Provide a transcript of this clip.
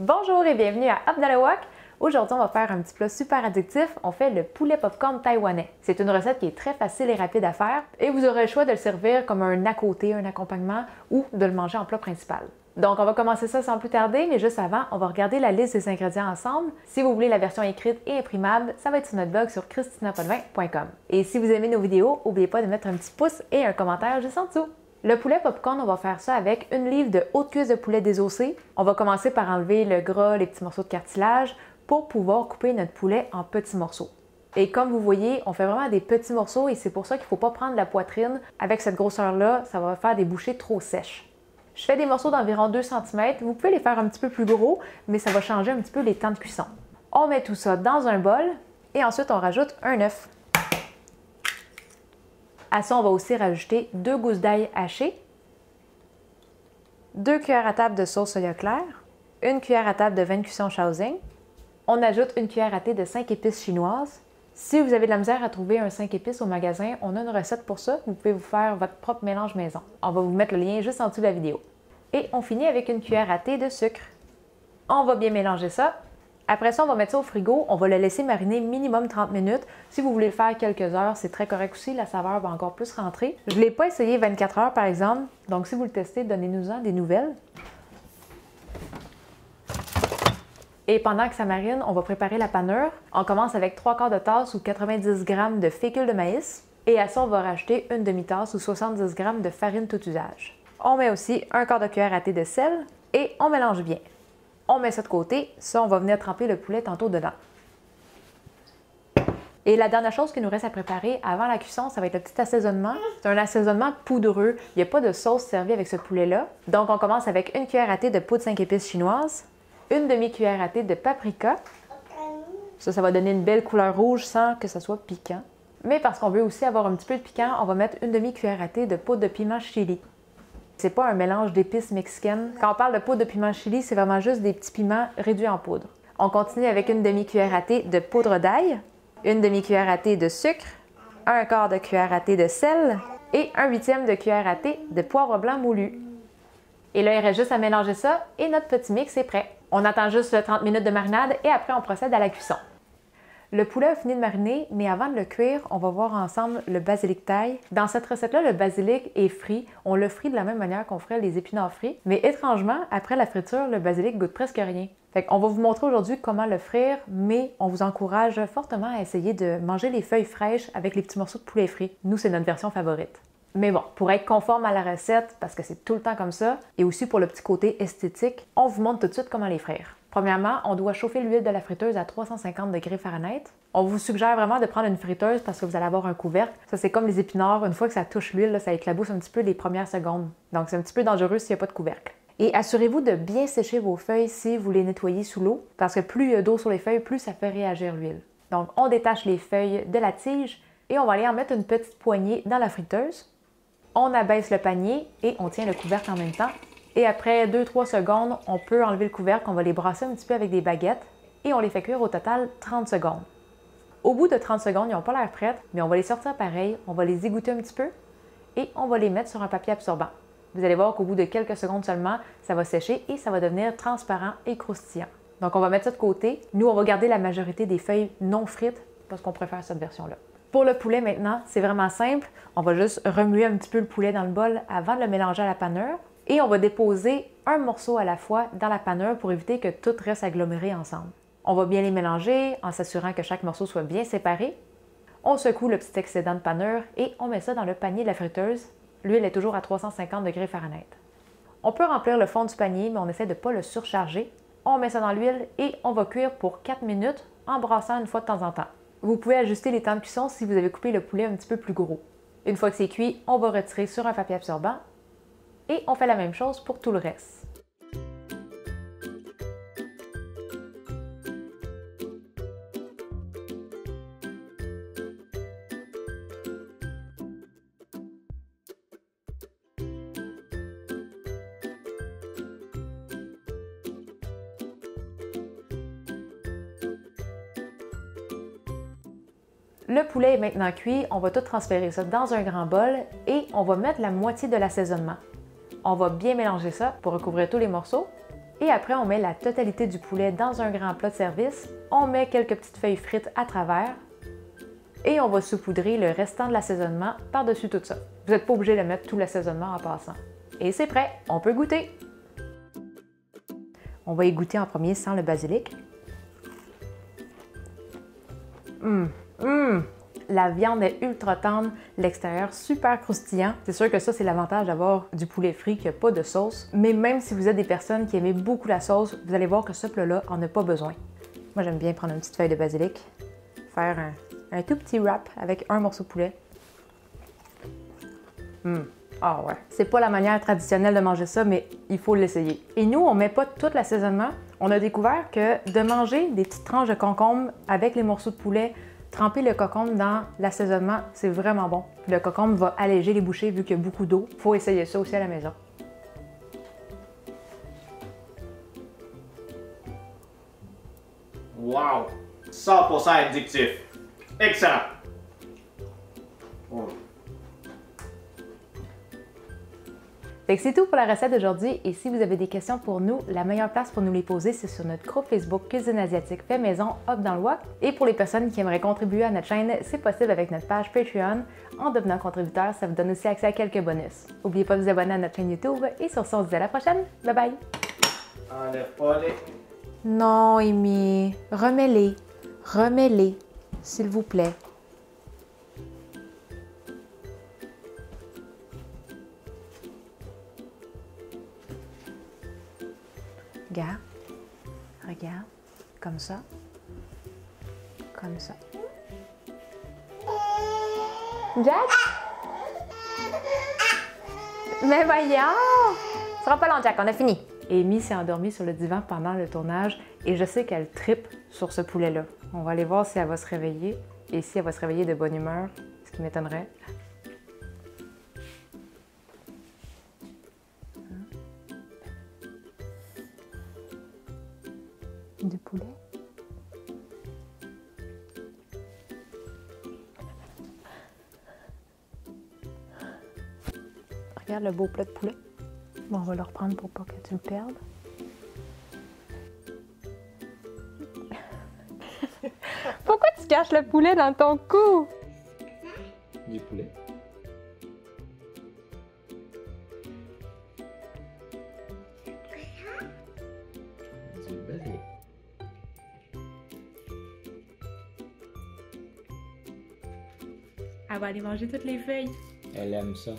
Bonjour et bienvenue à Up dans le Wok. Aujourd'hui, on va faire un petit plat super addictif. On fait le poulet popcorn taïwanais. C'est une recette qui est très facile et rapide à faire et vous aurez le choix de le servir comme un à côté, un accompagnement ou de le manger en plat principal. Donc, on va commencer ça sans plus tarder, mais juste avant, on va regarder la liste des ingrédients ensemble. Si vous voulez la version écrite et imprimable, ça va être sur notre blog sur christinapotvin.com. Et si vous aimez nos vidéos, n'oubliez pas de mettre un petit pouce et un commentaire juste en dessous. Le poulet popcorn, on va faire ça avec une livre de haute cuisse de poulet désossé. On va commencer par enlever le gras, les petits morceaux de cartilage pour pouvoir couper notre poulet en petits morceaux. Et comme vous voyez, on fait vraiment des petits morceaux et c'est pour ça qu'il ne faut pas prendre la poitrine. Avec cette grosseur-là, ça va faire des bouchées trop sèches. Je fais des morceaux d'environ 2 cm. Vous pouvez les faire un petit peu plus gros, mais ça va changer un petit peu les temps de cuisson. On met tout ça dans un bol et ensuite on rajoute un œuf. À ça, on va aussi rajouter 2 gousses d'ail hachées, 2 cuillères à table de sauce soya claire, 1 cuillère à table de vin de cuisson Shaoxing. On ajoute 1 cuillère à thé de 5 épices chinoises. Si vous avez de la misère à trouver un 5 épices au magasin, on a une recette pour ça. Vous pouvez vous faire votre propre mélange maison. On va vous mettre le lien juste en dessous de la vidéo. Et on finit avec 1 cuillère à thé de sucre. On va bien mélanger ça. Après ça, on va mettre ça au frigo. On va le laisser mariner minimum 30 minutes. Si vous voulez le faire quelques heures, c'est très correct aussi. La saveur va encore plus rentrer. Je ne l'ai pas essayé 24 heures, par exemple. Donc, si vous le testez, donnez-nous-en des nouvelles. Et pendant que ça marine, on va préparer la panure. On commence avec 3/4 de tasse ou 90 g de fécule de maïs. Et à ça, on va rajouter une demi-tasse ou 70 g de farine tout usage. On met aussi 1/4 de cuillère à thé de sel et on mélange bien. On met ça de côté. Ça, on va venir tremper le poulet tantôt dedans. Et la dernière chose qu'il nous reste à préparer avant la cuisson, ça va être le petit assaisonnement. C'est un assaisonnement poudreux. Il n'y a pas de sauce servie avec ce poulet-là. Donc, on commence avec 1 cuillère à thé de poudre 5 épices chinoise, une demi-cuillère à thé de paprika. Ça va donner une belle couleur rouge sans que ça soit piquant. Mais parce qu'on veut aussi avoir un petit peu de piquant, on va mettre une demi-cuillère à thé de poudre de piment chili. C'est pas un mélange d'épices mexicaines. Quand on parle de poudre de piment chili, c'est vraiment juste des petits piments réduits en poudre. On continue avec une demi-cuillère à thé de poudre d'ail, une demi-cuillère à thé de sucre, 1/4 de cuillère à thé de sel et 1/8 de cuillère à thé de poivre blanc moulu. Et là, il reste juste à mélanger ça et notre petit mix est prêt. On attend juste 30 minutes de marinade et après, on procède à la cuisson. Le poulet a fini de mariner, mais avant de le cuire, on va voir ensemble le basilic thaï. Dans cette recette-là, le basilic est frit. On le frit de la même manière qu'on ferait les épinards frits. Mais étrangement, après la friture, le basilic goûte presque rien. Fait qu'on va vous montrer aujourd'hui comment le frire, mais on vous encourage fortement à essayer de manger les feuilles fraîches avec les petits morceaux de poulet frits. Nous, c'est notre version favorite. Mais bon, pour être conforme à la recette, parce que c'est tout le temps comme ça, et aussi pour le petit côté esthétique, on vous montre tout de suite comment les frire. Premièrement, on doit chauffer l'huile de la friteuse à 350 degrés Fahrenheit. On vous suggère vraiment de prendre une friteuse parce que vous allez avoir un couvercle. Ça, c'est comme les épinards. Une fois que ça touche l'huile, ça éclabousse un petit peu les premières secondes. Donc, c'est un petit peu dangereux s'il n'y a pas de couvercle. Et assurez-vous de bien sécher vos feuilles si vous les nettoyez sous l'eau, parce que plus il y a d'eau sur les feuilles, plus ça fait réagir l'huile. Donc, on détache les feuilles de la tige et on va aller en mettre une petite poignée dans la friteuse. On abaisse le panier et on tient le couvercle en même temps. Et après 2-3 secondes, on peut enlever le couvercle, on va les brasser un petit peu avec des baguettes et on les fait cuire au total 30 secondes. Au bout de 30 secondes, ils n'ont pas l'air prêtes, mais on va les sortir pareil, on va les égoutter un petit peu et on va les mettre sur un papier absorbant. Vous allez voir qu'au bout de quelques secondes seulement, ça va sécher et ça va devenir transparent et croustillant. Donc on va mettre ça de côté. Nous, on va garder la majorité des feuilles non frites parce qu'on préfère cette version-là. Pour le poulet maintenant, c'est vraiment simple. On va juste remuer un petit peu le poulet dans le bol avant de le mélanger à la panure. Et on va déposer un morceau à la fois dans la panure pour éviter que tout reste aggloméré ensemble. On va bien les mélanger en s'assurant que chaque morceau soit bien séparé. On secoue le petit excédent de panure et on met ça dans le panier de la friteuse. L'huile est toujours à 350 degrés Fahrenheit. On peut remplir le fond du panier, mais on essaie de ne pas le surcharger. On met ça dans l'huile et on va cuire pour 4 minutes en brassant une fois de temps en temps. Vous pouvez ajuster les temps de cuisson si vous avez coupé le poulet un petit peu plus gros. Une fois que c'est cuit, on va retirer sur un papier absorbant. Et on fait la même chose pour tout le reste. Le poulet est maintenant cuit, on va tout transférer ça dans un grand bol et on va mettre la moitié de l'assaisonnement. On va bien mélanger ça pour recouvrir tous les morceaux. Et après, on met la totalité du poulet dans un grand plat de service. On met quelques petites feuilles frites à travers. Et on va saupoudrer le restant de l'assaisonnement par-dessus tout ça. Vous n'êtes pas obligé de mettre tout l'assaisonnement en passant. Et c'est prêt, on peut goûter! On va y goûter en premier sans le basilic. La viande est ultra tendre, l'extérieur super croustillant. C'est sûr que ça, c'est l'avantage d'avoir du poulet frit qui n'a pas de sauce. Mais même si vous êtes des personnes qui aiment beaucoup la sauce, vous allez voir que ce plat-là en a pas besoin. Moi, j'aime bien prendre une petite feuille de basilic, faire un tout petit wrap avec un morceau de poulet. Ah ouais. C'est pas la manière traditionnelle de manger ça, mais il faut l'essayer. Et nous, on met pas tout l'assaisonnement. On a découvert que de manger des petites tranches de concombre avec les morceaux de poulet, tremper le concombre dans l'assaisonnement, c'est vraiment bon. Le concombre va alléger les bouchées vu qu'il y a beaucoup d'eau. Faut essayer ça aussi à la maison. Wow! 100% addictif. Excellent! Oh. Fait que c'est tout pour la recette d'aujourd'hui et si vous avez des questions pour nous, la meilleure place pour nous les poser, c'est sur notre groupe Facebook Cuisine asiatique fait maison Hop dans le Wok. Et pour les personnes qui aimeraient contribuer à notre chaîne, c'est possible avec notre page Patreon. En devenant contributeur, ça vous donne aussi accès à quelques bonus. N'oubliez pas de vous abonner à notre chaîne YouTube et sur ce, on se dit à la prochaine. Bye bye! Enlève pas les... Non, Amy, remets-les. Remets-les, s'il vous plaît. Regarde, regarde, comme ça, comme ça. Jack? Mais voyons! Ce sera pas long, Jack, on a fini. Amy s'est endormie sur le divan pendant le tournage et je sais qu'elle trippe sur ce poulet-là. On va aller voir si elle va se réveiller et si elle va se réveiller de bonne humeur, ce qui m'étonnerait. Du poulet. Regarde le beau plat de poulet. Bon, on va le reprendre pour pas que tu le perdes. Pourquoi tu caches le poulet dans ton cou? Du poulet. Du basilic. Elle va aller manger toutes les feuilles. Elle aime ça.